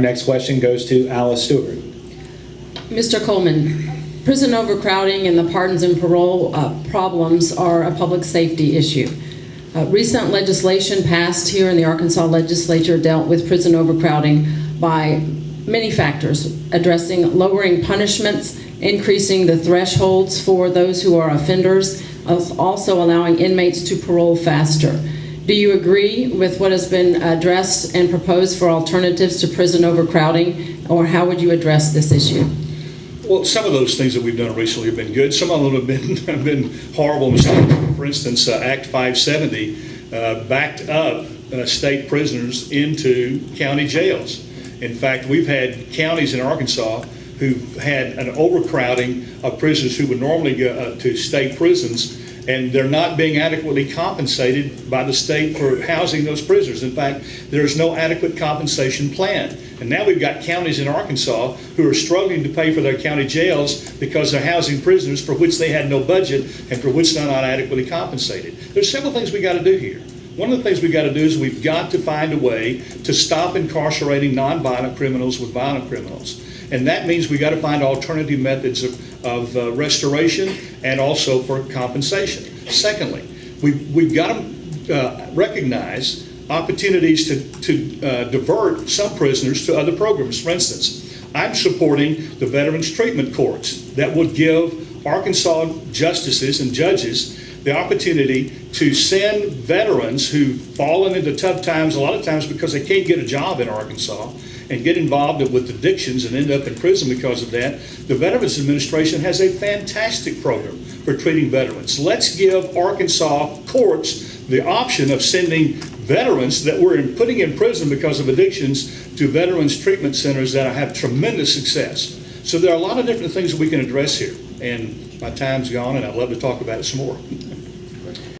Next question goes to Alice Stewart. Mr. Coleman, prison overcrowding and the pardons and parole problems are a public safety issue. Recent legislation passed here in the Arkansas legislature dealt with prison overcrowding by many factors, addressing lowering punishments, increasing the thresholds for those who are offenders, also allowing inmates to parole faster. Do you agree with what has been addressed and proposed for alternatives to prison overcrowding, or how would you address this issue? Well, some of those things that we've done recently have been good. Some of them have been horrible mistakes. For instance, Act 570 backed up state prisoners into county jails. In fact, we've had counties in Arkansas who've had an overcrowding of prisoners who would normally go to state prisons, and they're not being adequately compensated by the state for housing those prisoners. In fact, there's no adequate compensation plan. And now we've got counties in Arkansas who are struggling to pay for their county jails because they're housing prisoners for which they had no budget and for which they're not adequately compensated. There's several things we got to do here. One of the things we got to do is we've got to find a way to stop incarcerating nonviolent criminals with violent criminals. And that means we got to find alternative methods of restoration and also for compensation. Secondly, we've got to recognize opportunities to divert some prisoners to other programs. For instance, I'm supporting the Veterans Treatment Courts that would give Arkansas justices and judges the opportunity to send veterans who've fallen into tough times, a lot of times because they can't get a job in Arkansas, and get involved with addictions and end up in prison because of that. The Veterans Administration has a fantastic program for treating veterans. Let's give Arkansas courts the option of sending veterans that we're putting in prison because of addictions to veterans treatment centers that have tremendous success. So there are a lot of different things that we can address here. And my time's gone, and I'd love to talk about it some more.